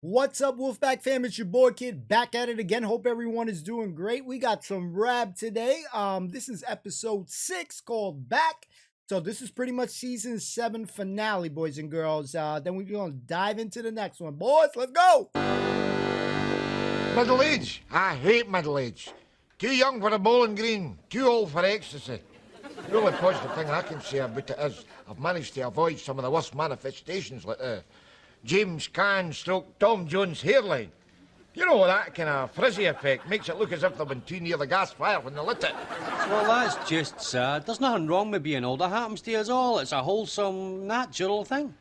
What's up, Wolfpack fam? It's your boy Kid back at it again. Hope everyone is doing great. We got some rab today. This is episode 6 called Back. So this is pretty much season 7 finale, boys and girls. Then we're gonna dive into the next one. Boys, let's go! Middle age? I hate middle age. Too young for a bowling green, too old for ecstasy. The only positive thing I can say about it is I've managed to avoid some of the worst manifestations like James Caan stroke Tom Jones hairline. You know, that kind of frizzy effect makes it look as if they've been too near the gas fire when they lit it. Well, that's just sad. There's nothing wrong with being old. It happens to us all. It's a wholesome, natural thing.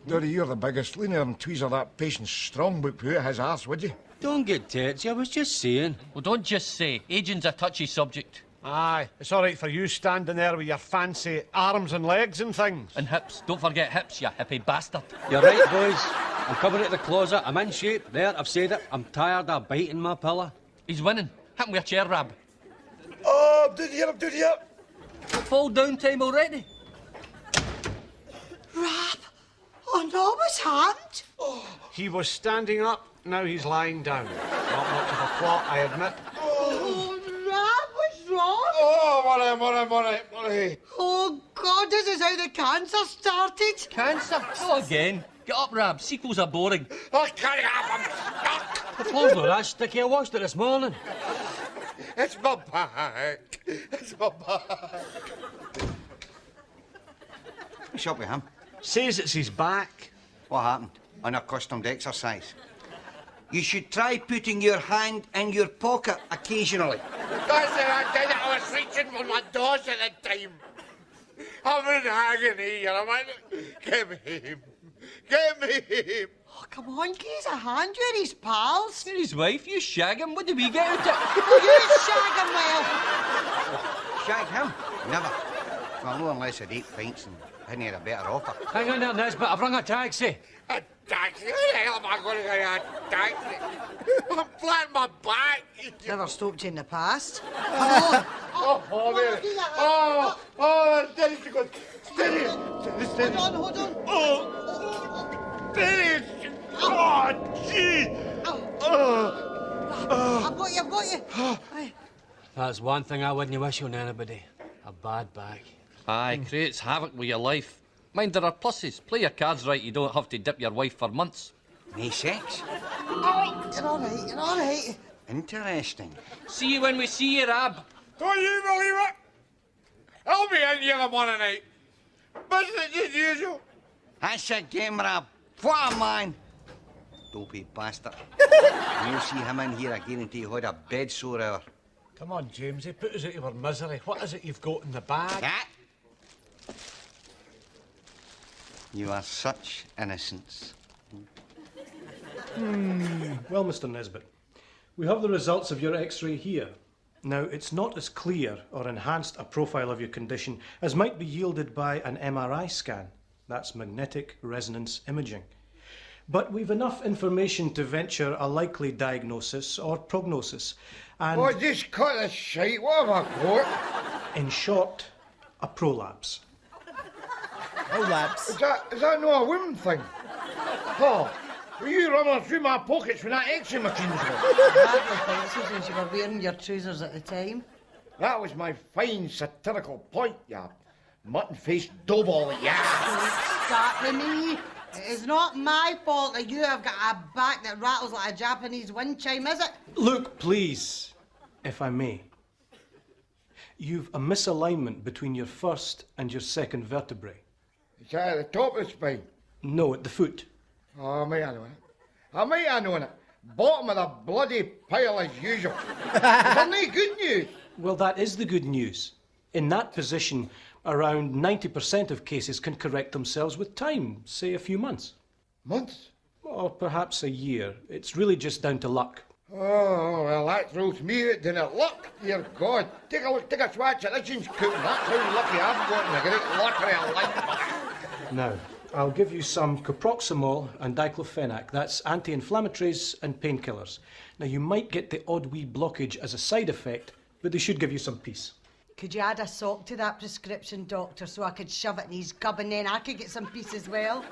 Dory, you're the biggest. Lean and tweezer that Patience Strongbook who his arse, would you? Don't get touchy. I was just saying. Well, don't just say. Aging's a touchy subject. Aye, it's all right for you standing there with your fancy arms and legs and things. And hips. Don't forget hips, you hippie bastard. You're right, boys. I'm coming out the closet. I'm in shape. There, I've said it. I'm tired of biting my pillow. He's winning. Hit him with a chair, Rab. Oh, I'm doing here. Fall down time already. Rab, on Noah's hand? He was standing up, now he's lying down. Not much of a plot, I admit. Oh, Rab, what's wrong? Oh, worry. Oh, God, this is how the cancer started. Cancer? Go again. Get up, Rab. Sequels are boring. Oh, carry up, I'm stuck. The floor's not that sticky. I washed it this morning. It's my back. What's up with him? Says it's his back. What happened? Unaccustomed exercise. You should try putting your hand in your pocket occasionally. That's it, I did it. I was reaching for my dose at the time. I'm in agony, you know, man. Get me him. Oh, come on, give us a hand. You're his pals. You're his wife. You shag him. What do we get out of it? Oh, you shag him well. Shag him? Never. Well, no unless I'd 8 pints and hadn't had a better offer. Hang on there, Nesbitt. I've rung a taxi. A taxi? Who the hell am I going to get a taxi? I'm flat on my back. Never stopped you in the past. Steady. Hold on. Steady. Oh, gee. I've got you. Aye. That's one thing I wouldn't wish on anybody. A bad back. Aye, creates havoc with your life. Mind, there are pluses. Play your cards right, you don't have to dip your wife for months. No sex? You're all right. Interesting. See you when we see you, Rab. Don't you believe it? I'll be in here tomorrow night. Business as usual. That's a game, Rab. What a man. Dopey bastard. You'll see him in here, I guarantee he'll have a bed sore hour. Come on, James, put us out of our misery. What is it you've got in the bag? That? You are such innocence. Well, Mr. Nesbitt, we have the results of your X-ray here. Now, it's not as clear or enhanced a profile of your condition as might be yielded by an MRI scan. That's magnetic resonance imaging. But we've enough information to venture a likely diagnosis or prognosis. And Oh, just cut this shite. What have I got? in short, a prolapse. Prolapse. Is that not a woman thing? Paul, were you running through my pockets when that X-ray machine was on? Hardly thinks since you were wearing your trousers at the time. That was my fine satirical point, you mutton-faced doughball, yeah. Start with me. It is not my fault that you have got a back that rattles like a Japanese wind chime, is it? Look, please, if I may. You've a misalignment between your first and your second vertebrae. Is that at the top of the spine? No, at the foot. Oh, might I know it. Bottom of the bloody pile as usual. Is there no good news? Well, that is the good news. In that position, around 90% of cases can correct themselves with time, say a few months. Months? Or perhaps a year. It's really just down to luck. Oh, well, that throws me out, doesn't it? Luck, dear God. Take a swatch at Hitchens cooking. That's how lucky I've gotten the great lottery of life. Now, I'll give you some caproxamol and diclofenac. That's anti-inflammatories and painkillers. Now, you might get the odd wee blockage as a side effect, but they should give you some peace. Could you add a sock to that prescription, doctor, so I could shove it in his gob and then I could get some peace as well?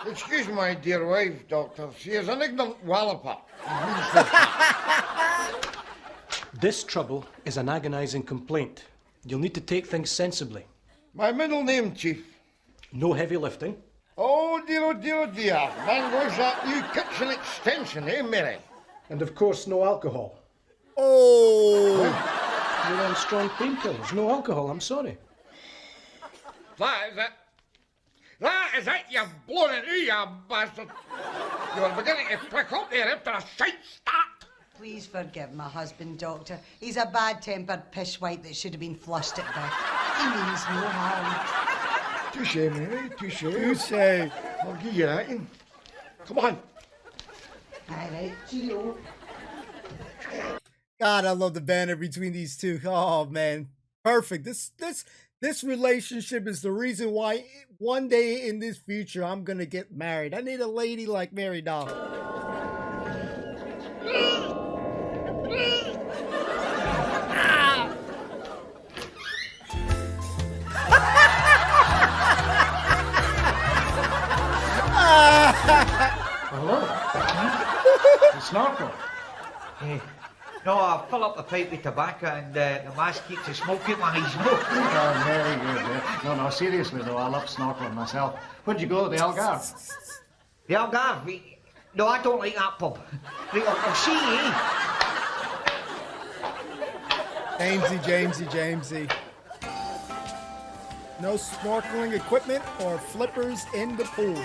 Excuse my dear wife, Doctor. She is an ignorant walloper. This trouble is an agonising complaint. You'll need to take things sensibly. My middle name, Chief. No heavy lifting. Oh dear, oh dear, oh dear. Man, goes that new kitchen extension, eh, Mary? And of course, no alcohol. Oh, You're on strong painkillers. No alcohol, I'm sorry. That is it. That is it, you've blown it, you bastard. You're beginning to prick up there after a shite start. Please forgive my husband, Doctor. He's a bad-tempered pishwipe that should have been flushed at birth. He means no harm. Touche, Mary, touche. touche. I'll give you that. Come on. All right, cheerio. God, I love the banter between these two. Oh man, perfect. This relationship is the reason why one day in this future I'm gonna get married. I need a lady like Mary Doll. Hello. Snorkel. Hey. No, I fill up the pipe with tobacco and the mask keeps the smoke out my eyes. Oh, very good. No, seriously though, I love snorkeling myself. Where'd you go, the Algarve? The Algarve? No, I don't like that pub. Right, I'll see you. Jamesy. No snorkeling equipment or flippers in the pool.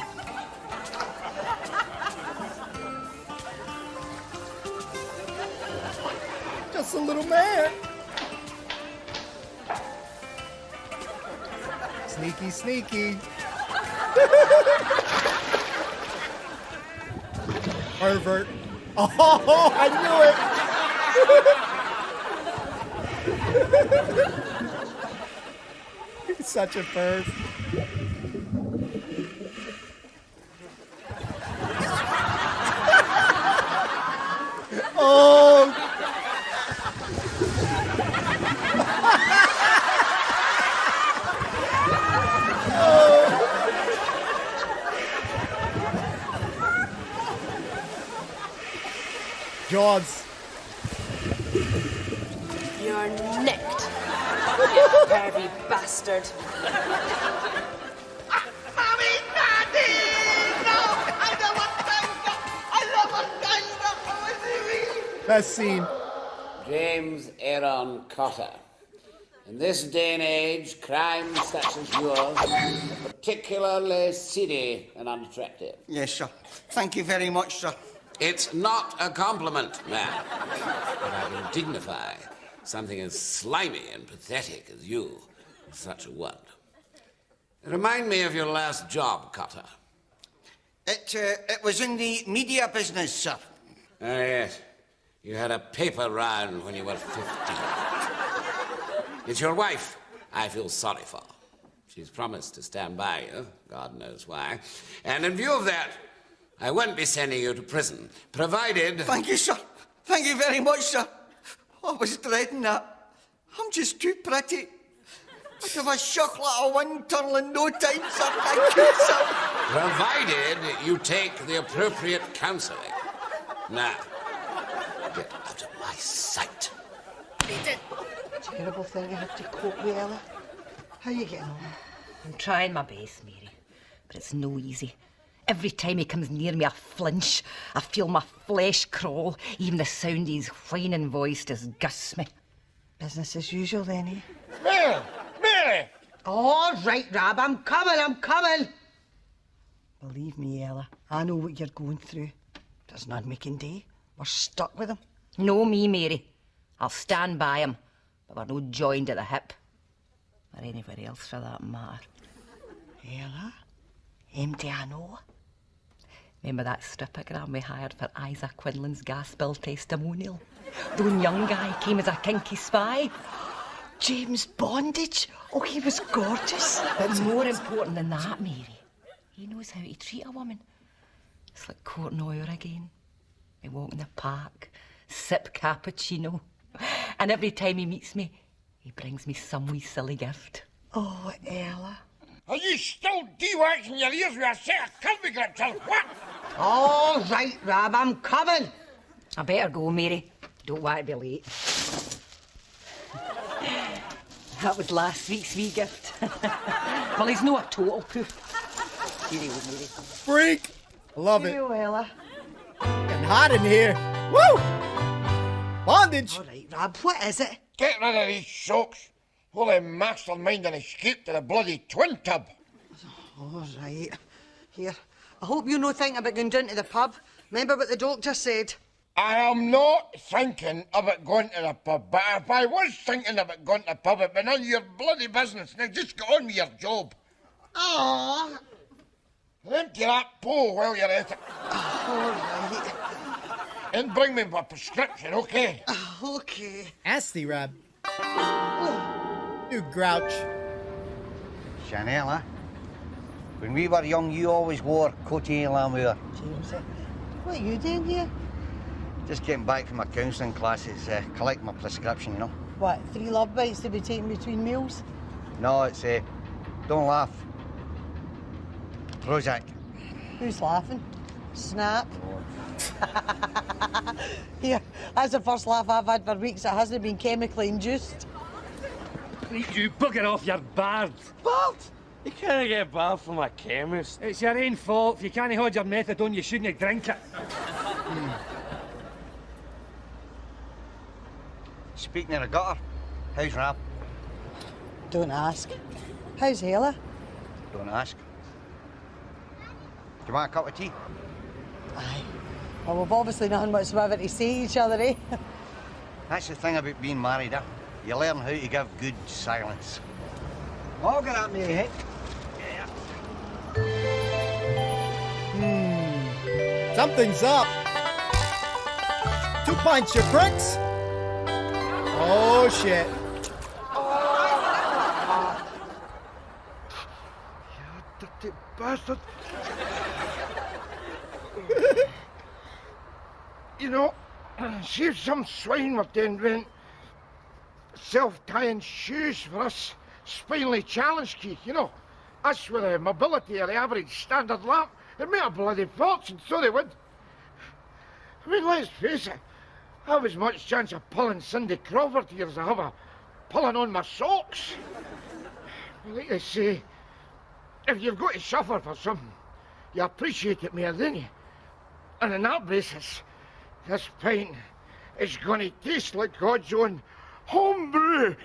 Just a little man. Sneaky. Pervert. Oh, I knew it. He's such a perv. Oh. Jaws. You're nicked, you pervy bastard. Best scene. James Aaron Cotter. In this day and age, crime such as yours are particularly seedy and unattractive. Yes, sir. Thank you very much, sir. It's not a compliment, man. But I can dignify something as slimy and pathetic as you with such a word. Remind me of your last job, Cotter. It was in the media business, sir. Ah, yes. You had a paper round when you were 15. It's your wife I feel sorry for. She's promised to stand by you, God knows why. And in view of that, I won't be sending you to prison, provided... Thank you, sir. Thank you very much, sir. I was dreading that. I'm just too pretty. I'd have a shock like a wind tunnel in no time, sir. Thank you, sir. Provided you take the appropriate counselling. Now, get out of my sight. Terrible thing I have to cope with, Ella. How you getting on? I'm trying my best, Mary, but it's no easy. Every time he comes near me, I flinch. I feel my flesh crawl. Even the sound of his whining voice disgusts me. Business as usual, then, eh? Mary! All right, Rab, I'm coming. Believe me, Ella, I know what you're going through. There's none we can do. We're stuck with him. No me, Mary. I'll stand by him, but we're no joined at the hip. Or anywhere else for that matter. Ella? Empty, I know. Remember that stripogram we hired for Isaac Quinlan's gas bill testimonial? The one young guy came as a kinky spy. James Bondage? Oh, he was gorgeous. But more important than that, Mary, he knows how to treat a woman. It's like courting oil again. We walk in the park, sip cappuccino, and every time he meets me, he brings me some wee silly gift. Oh, Ella. Are you still de-waxing your ears with a set of Kirby grips or what? All right, Rab, I'm coming. I better go, Mary. Don't want to be late. That was last week's wee gift. Well, he's no a total poof. Here he was, Mary. Freak! I love it. Here, Ella. Getting hot in here. Woo! Bondage. All right, Rab, what is it? Get rid of these socks. Holy mastermind and escape to the bloody twin tub. All right. Here, I hope you no think about going down to the pub. Remember what the doctor said? I am not thinking about going to the pub, but if I was thinking about going to the pub, it'd be none of your bloody business. Now just get on with your job. Oh. Empty that pole while you're at it. All right. And bring me my prescription, okay? Okay. Nasty, Rab. You grouch. Chanel, eh? When we were young, you always wore coatee l'amour. James, what are you doing here? Just getting back from my counselling classes, collect my prescription, you know. What, 3 love bites to be taken between meals? No, it's, don't laugh. Prozac. Who's laughing? Snap. Here, that's the first laugh I've had for weeks that hasn't been chemically induced. You bugger off, you're barred. Bart! You can't get barred from a chemist. It's your own fault. If you can't hold your methadone, you shouldn't drink it. Speaking of the gutter, how's Rab? Don't ask. How's Ella? Don't ask. Do you want a cup of tea? Aye. Well, we've obviously nothing much whatever to say to each other, eh? That's the thing about being married, eh? You learn how to give good silence. Oh, get at me, eh? Something's up. 2 pints, you pricks. Oh, shit. You dirty bastard. You know, see if some swine were to invent self-tying shoes for us spinally challenged kids, you know. Us with the mobility of the average standard lamp, it'd make a bloody fortune, so they would. I mean, let's face it, I have as much chance of pulling Cindy Crawford here as I have of pulling on my socks. Like they say, if you've got to suffer for something, you appreciate it more, don't you? And on that basis, this pint is going to taste like God's own homebrew.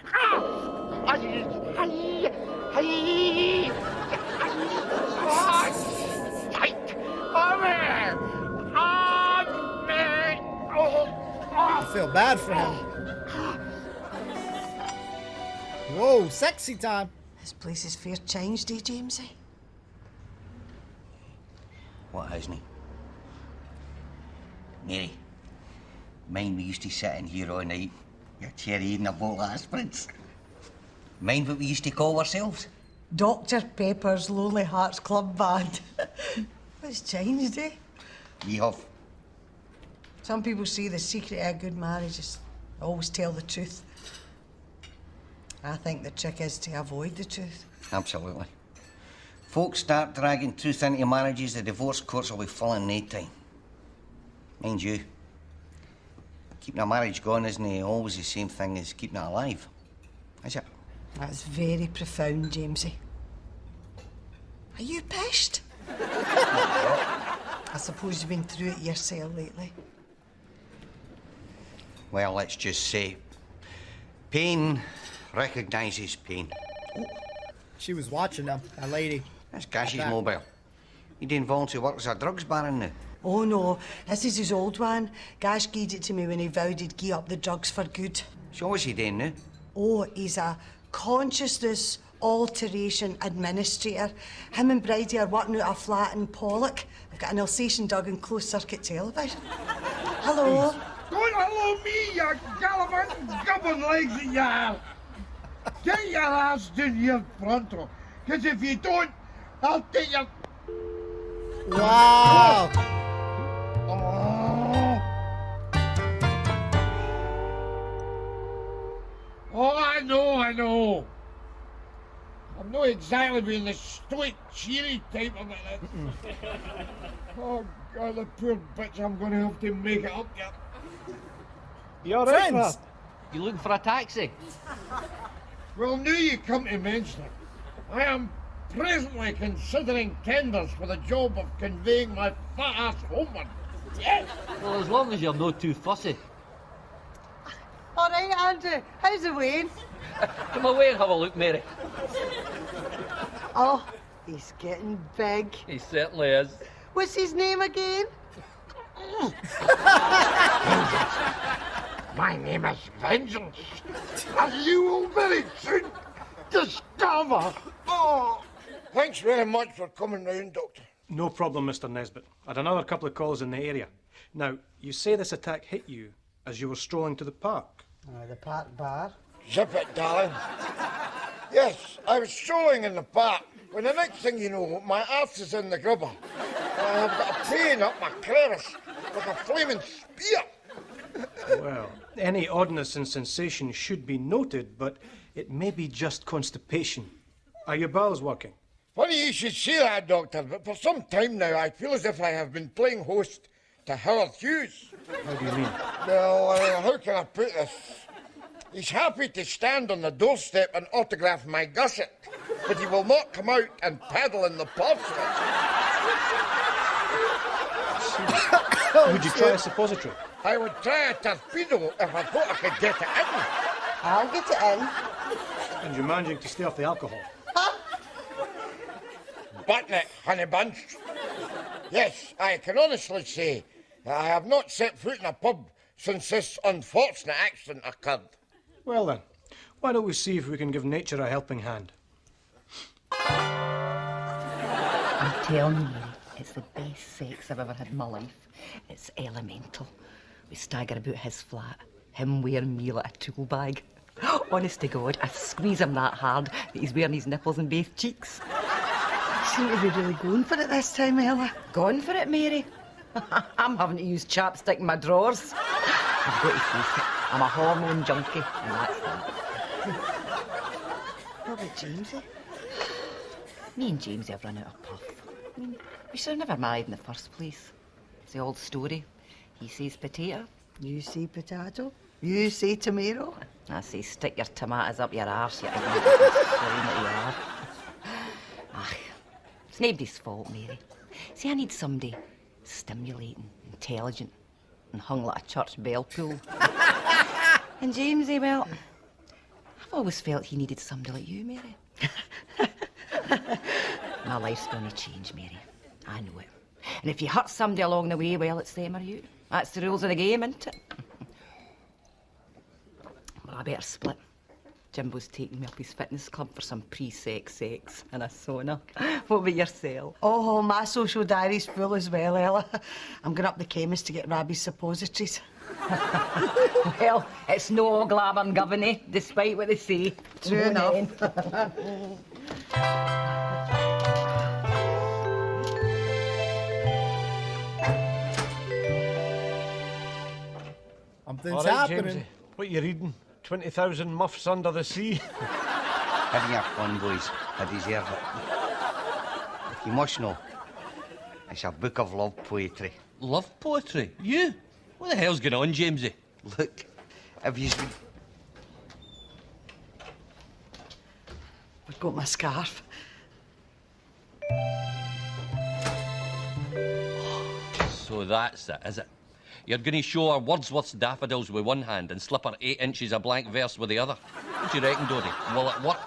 I feel bad for him. Whoa, sexy time. This place is fair changed, eh, Jamesy? What hasn't he? Mary, mind we used to sit in here all night, your cherry and a bowl of aspirins. Mind what we used to call ourselves? Dr. Pepper's Lonely Hearts Club Band. What's changed, eh? We have. Some people say the secret of a good marriage is always tell the truth. I think the trick is to avoid the truth. Absolutely. Folks start dragging truth into marriages, the divorce courts will be full in no time. Mind you, keeping a marriage going isn't always the same thing as keeping it alive, is it? That's very profound, Jamesy. Are you pissed? I suppose you've been through it yourself lately. Well, let's just say, pain recognises pain. She was watching them, that lady. That's Gash's mobile. He didn't volunteer work as a drugs baron now. Oh no, this is his old one. Gash gave it to me when he vowed he'd give up the drugs for good. So what's he doing now? Oh, he's a consciousness alteration administrator. Him and Bridie are working out a flat in Pollock. They've got an Alsatian dug in closed circuit television. Hello. Don't hello me, you gallivanting gubbin legs that you are. Get your ass down here pronto, because if you don't, I'll take your... Wow. Oh, I know. I'm not exactly being the stoic, cheery type of it. Oh, God, the poor bitch, I'm going to have to make it up yet. You all right, Friends. pal? You looking for a taxi? Well, now you come to mention it, I am presently considering tenders for the job of conveying my fat ass homeward. Yes! Well, as long as you're not too fussy. All right, Andrew, how's the Wayne? Come away and have a look, Mary. Oh, he's getting big. He certainly is. What's his name again? My name is Vengeance, as you will very soon discover. Oh, thanks very much for coming round, Doctor. No problem, Mr. Nesbitt. I had another couple of calls in the area. Now, you say this attack hit you as you were strolling to the park. The park bar. Zip it, darling. Yes, I was strolling in the park when the next thing you know, my arse is in the grubber. I've got a pain up my crevice like a flaming spear. Well, any oddness and sensation should be noted, but it may be just constipation. Are your bowels working? Funny you should say that, Doctor, but for some time now I feel as if I have been playing host to Howard Hughes. How do you mean? Well, how can I put this? He's happy to stand on the doorstep and autograph my gusset, but he will not come out and paddle in the porcelain. Would you try a suppository? I would try a torpedo if I thought I could get it in. I'll get it in. And you're managing to stay off the alcohol? Button it, honey bunch. Yes, I can honestly say that I have not set foot in a pub since this unfortunate accident occurred. Well then, why don't we see if we can give nature a helping hand? I'm telling you, it's the best sex I've ever had in my life. It's elemental. We stagger about his flat, him wearing me like a tool bag. Honest to God, I squeeze him that hard that he's wearing his nipples in both cheeks. You seem to be really going for it this time, Ella. Gone for it, Mary. I'm having to use chapstick in my drawers. I've got to face it, I'm a hormone junkie, and that's that. What about Jamesy? Me and Jamesy have run out of puff. I mean, we should have never married in the first place. It's the old story. He says potato. You say potato. You say tomato. I say stick your tomatoes up your arse, you ignorant slime that you are. Ach, it's nobody's fault, Mary. See, I need somebody stimulating, intelligent, and hung like a church bell pull. And Jamesy, well, I've always felt he needed somebody like you, Mary. My life's gonna change, Mary. I know it. And if you hurt somebody along the way, well, it's them or you. That's the rules of the game, isn't it? Well, I better split. Jimbo's taking me up his fitness club for some pre-sex sex and a sauna. What about yourself? Oh, my social diary's full as well, Ella. I'm going up the chemist to get Rabbi's suppositories. Well, it's no all glamour and governor, despite what they say. True enough. Something's All right, happening. Jamesy, what you reading? 20,000 muffs under the sea? Have your fun, boys. I deserve it. If you must know, it's a book of love poetry. Love poetry? You? What the hell's going on, Jamesy? Look, have you... I've got my scarf. So that's it, is it? You're going to show her Wordsworth's daffodils with one hand and slip her 8 inches of blank verse with the other. What do you reckon, Dodie? Will it work?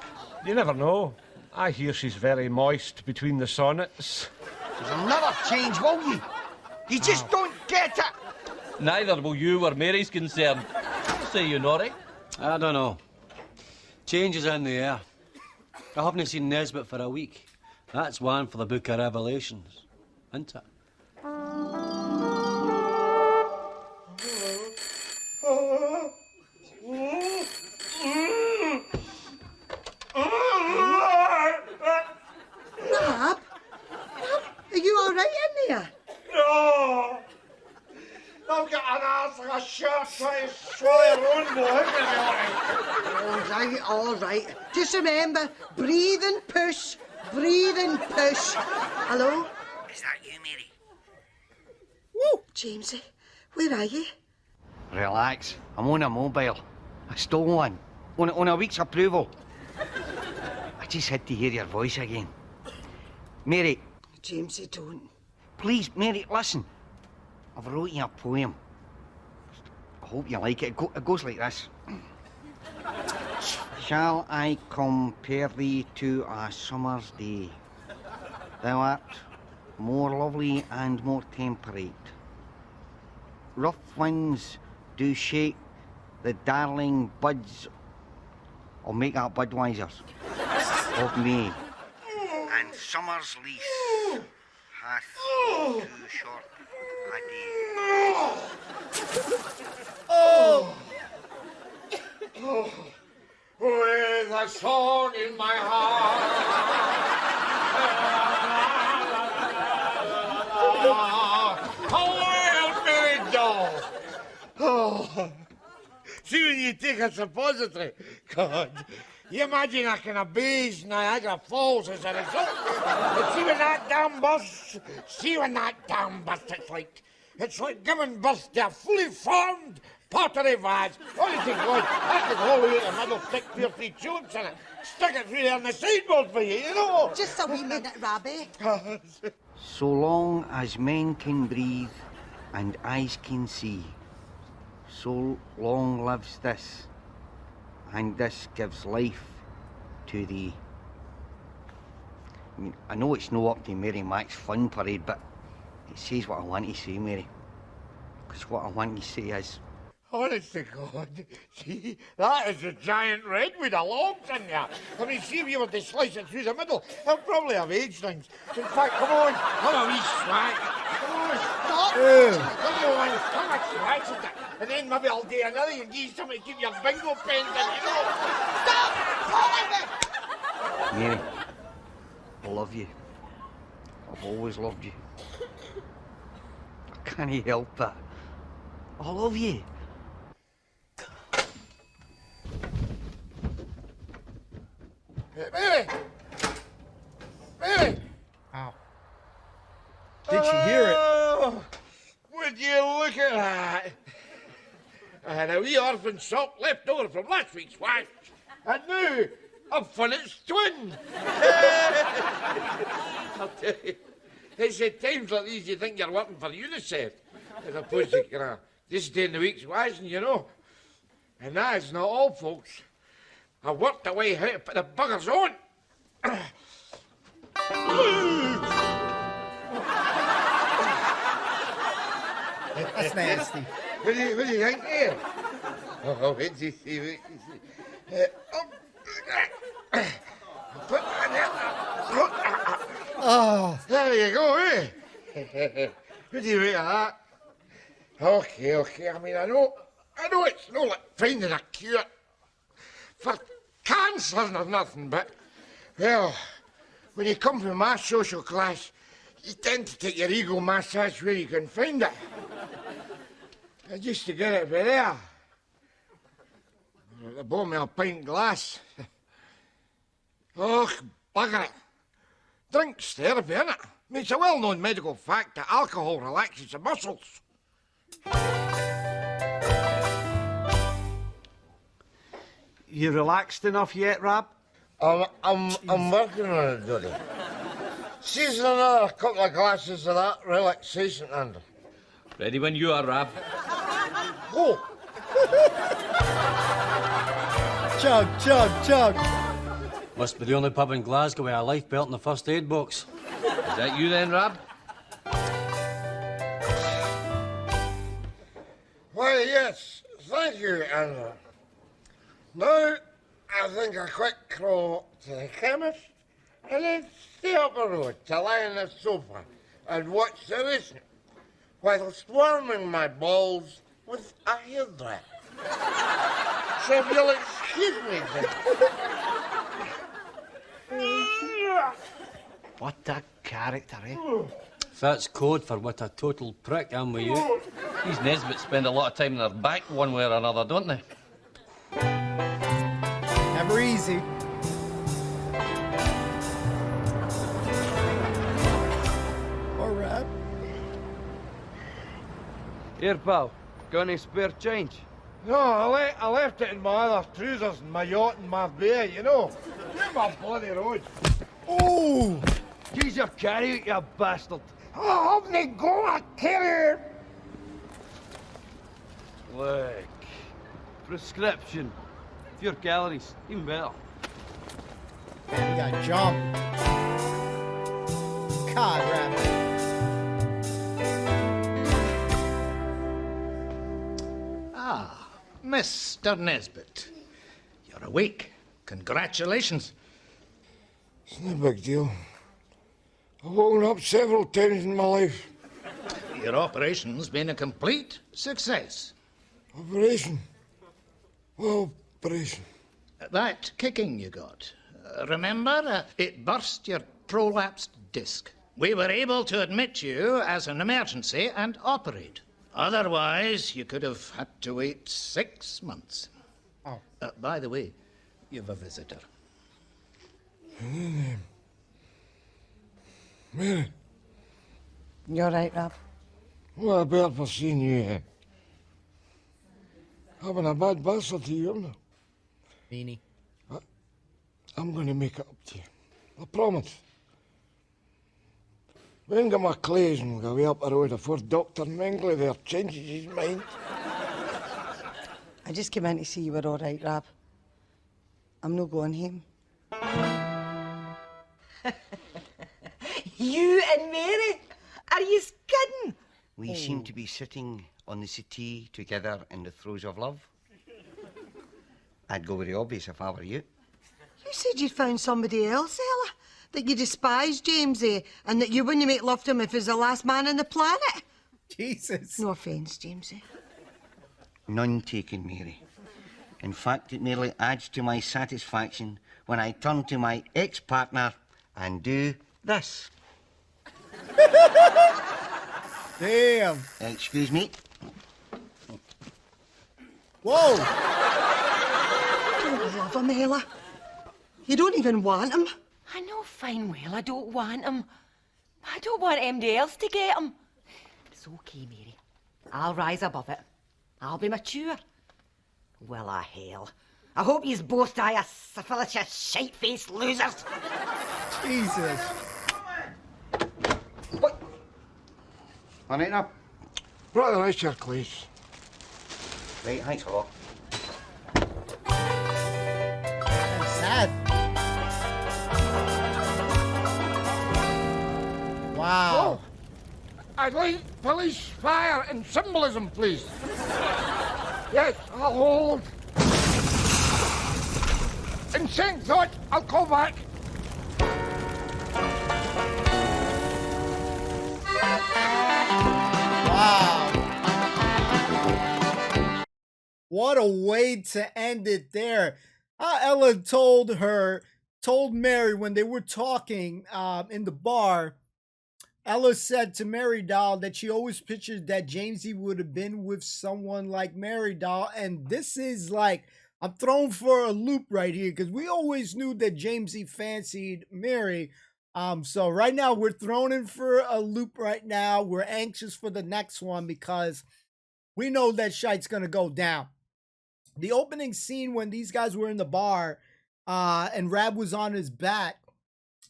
You never know. I hear she's very moist between the sonnets. You'll never change, will you? You just don't get it! Neither will you where Mary's concerned. What say you, Norrie? I don't know. Change is in the air. I haven't seen Nesbitt for a week. That's one for the Book of Revelations, isn't it? Nab? Are you all right in there? No! I've got an arse like a shark trying to swallow her own boy. There's a aye, all right. Just remember, breathe and push. Breathe and push. Hello? Is that you, Mary? Woo! Jamesy, where are you? Relax. I'm on a mobile. I stole one. On a week's approval. I just had to hear your voice again. Mary. Jamesy, don't. Please, Mary, listen. I've wrote you a poem. I hope you like it. It goes like this. Shall I compare thee to a summer's day? Thou art more lovely and more temperate. Rough winds do shake the darling buds. I'll make that Budweisers of May. And summer's lease hath too short a day. Oh! Oh! With a song in my heart. A wild married doll. Oh. See when you take a suppository. God. You imagine a kind of beige Niagara Falls as a result. And see when that dam bursts. See when that dam bursts. It's like giving birth to a fully formed pottery vase. Honestly, God, I could hold it in the middle, stick 2 or 3 tulips in it, stick it through there on the sideboard for you know? Just a wee minute, Rabbi. So long as men can breathe and eyes can see, so long lives this, and this gives life to thee. I mean, I know it's no up to Mary Mac's fun parade, but it says what I want to say, Mary. Because what I want to say is... Honest to God, see, that is a giant redwood of logs in there. I mean, see if you were to slice it through the middle, it'll probably have aged things. In fact, come on, have a wee smack. Come on, stop. Come on, have a scratch at it. And then maybe I'll do another and give you something to keep your bingo pens in, you know. Stop calling me! Mary, I love you. I've always loved you. I can't help it. I love you. Mary! Mary! Ow. Did she hear it? Oh, would you look at that? I had a wee orphan sock left over from last week's wash, and now I've found its twin. I'll tell you, it's at times like these you think you're working for UNICEF, as opposed to just doing the week's washing, you know. And that is not all, folks. I worked away how to put the buggers on. That's nasty. What do you think here? Oh, wait till you see, wait till you see. Put that in. Oh. There you go, eh? What do you make of that? Okay. I mean, I know it's not like finding a cure for cancer or nothing, but, well, when you come from my social class, you tend to take your ego massage where you can find it. And just to get it for there. They bought me a pint glass. Oh, bugger it. Drink's therapy, innit? I mean, it's a well-known medical fact that alcohol relaxes the muscles. You relaxed enough yet, Rab? I'm working on it, Doddy. Season another couple of glasses of that relaxation under. Ready when you are, Rab. Go! Chug. Must be the only pub in Glasgow with a life belt in the first aid box. Is that you then, Rab? Why, yes. Thank you, Andrew. Now, I think a quick crawl to the chemist and then stay up the road to lie on the sofa and watch the racing whilst warming my balls with a hairdryer. So if you'll excuse me, then. What a character, eh? That's code for what a total prick am with you. These Nesbitt spend a lot of time in their back one way or another, don't they? Here, pal. Got any spare change? No, I left it in my other trousers and my yacht and my beer, you know. Get my bloody road. Oh! Use your carry out, you bastard. Oh, have me go, I tell you. Look. Prescription. Fewer calories. Even better. Man, we got jump. God, Rabbit. Ah, Mr. Nesbitt. You're awake. Congratulations. It's no big deal. I've woken up several times in my life. Your operation's been a complete success. Operation? What operation? That kicking you got. Remember, it burst your prolapsed disc. We were able to admit you as an emergency and operate. Otherwise, you could have had to wait 6 months. Oh. By the way, you've a visitor. Mary. You all right, Rob? Well, I better for seeing you here. Having a bad bastard to you, now. Beanie. I'm going to make it up to you. I promise. We ain't got my clays and we'll go way up the road before Dr. Mengley there changes his mind. I just came in to see you were all right, Rob. I'm not going home. You and Mary? Are you kidding? We seem to be sitting on the settee together in the throes of love. I'd go with the obvious if I were you. You said you'd found somebody else, Ella. That you despised Jamesy, and that you wouldn't make love to him if he was the last man on the planet. Jesus. No offence, Jamesy. None taken, Mary. In fact, it merely adds to my satisfaction when I turn to my ex-partner and do this. Damn. Excuse me. Whoa. Don't love him, Ella. You don't even want him. I know fine well I don't want him. I don't want anybody else to get him. It's okay, Mary. I'll rise above it. I'll be mature. Well, hell. I hope yous both die of syphilis, you shite-faced losers. Jesus. What? All right, now. Right, that's your clays. Right, thanks a lot. I'm sad. Wow. Oh, I'd like police fire and symbolism, please. Yes, I'll hold. In same thought, I'll call back. Wow. What a way to end it there. Ella told Mary when they were talking in the bar, Ella said to Mary Doll that she always pictured that Jamesy would have been with someone like Mary Doll. And this is like, I'm thrown for a loop right here because we always knew that Jamesy fancied Mary. So right now we're thrown in for a loop right now. We're anxious for the next one because we know that shite's going to go down. The opening scene when these guys were in the bar and Rab was on his back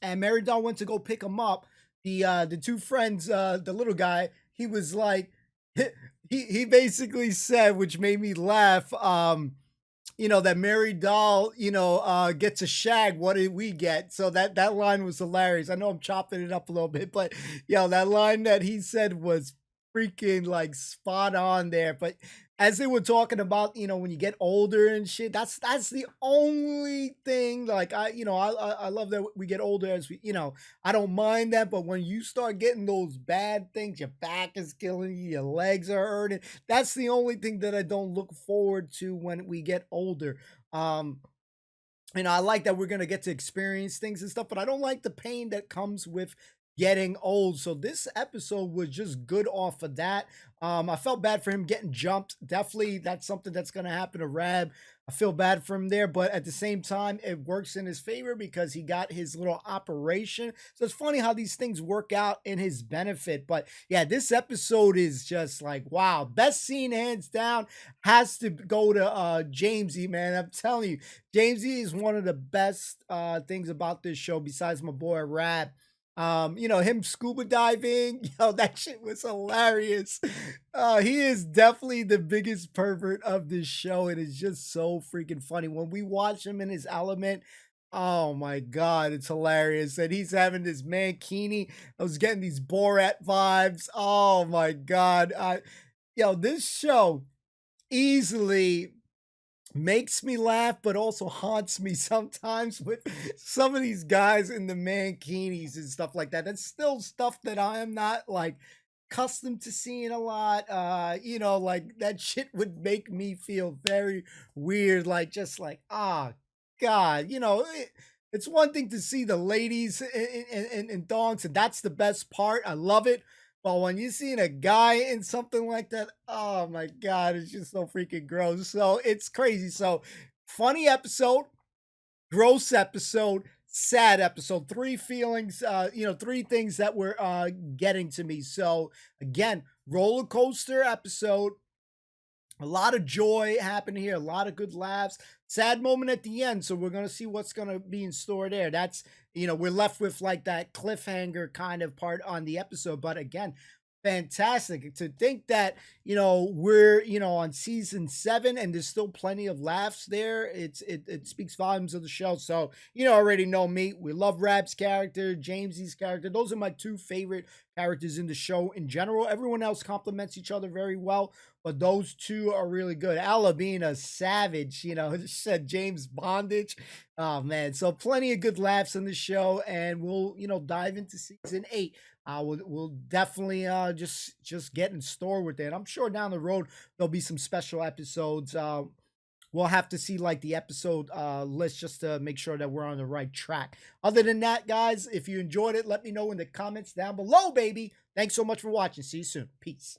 and Mary Doll went to go pick him up. The two friends, the little guy, he was like, he basically said, which made me laugh, that Mary Doll, gets a shag. What did we get? So that line was hilarious. I know I'm chopping it up a little bit, but that line that he said was freaking like spot on there. But as they were talking about, when you get older and shit, that's the only thing. Like I love that we get older as we, I don't mind that. But when you start getting those bad things, your back is killing you, your legs are hurting. That's the only thing that I don't look forward to when we get older. I like that we're gonna get to experience things and stuff, but I don't like the pain that comes with getting old. So this episode was just good off of that. I felt bad for him getting jumped. Definitely that's something that's going to happen to Rab. I feel bad for him there, but at the same time, it works in his favor because he got his little operation. So it's funny how these things work out in his benefit. But yeah, this episode is just like, wow. Best scene, hands down, has to go to Jamesy, man. I'm telling you, Jamesy is one of the best things about this show, besides my boy Rab. Him scuba diving, that shit was hilarious. He is definitely the biggest pervert of this show. It is just so freaking funny. When we watch him in his element, oh my God, it's hilarious. And he's having this mankini. I was getting these Borat vibes. Oh my God. This show easily makes me laugh, but also haunts me sometimes with some of these guys in the mankinis and stuff like that. That's still stuff that I am not like accustomed to seeing a lot. Like that shit would make me feel very weird. Like just like, God, it's one thing to see the ladies in thongs, and that's the best part. I love it. But when you're seeing a guy in something like that, oh my God, it's just so freaking gross. So it's crazy. So funny episode, gross episode, sad episode. Three feelings, three things that were getting to me. So again, roller coaster episode. A lot of joy happened here, a lot of good laughs. Sad moment at the end, so we're gonna see what's gonna be in store there. That's we're left with like that cliffhanger kind of part on the episode. But again, fantastic to think that we're on season 7 and there's still plenty of laughs there. It speaks volumes of the show. So already know me. We love Rab's character, Jamesy's character. Those are my two favorite characters in the show in general. Everyone else complements each other very well, but those two are really good. Ella being a savage, said James Bondage. Oh man, so plenty of good laughs in the show, and we'll dive into season 8. We'll definitely just get in store with it. I'm sure down the road there'll be some special episodes. We'll have to see like the episode list just to make sure that we're on the right track. Other than that, guys, if you enjoyed it, let me know in the comments down below, baby. Thanks so much for watching. See you soon. Peace.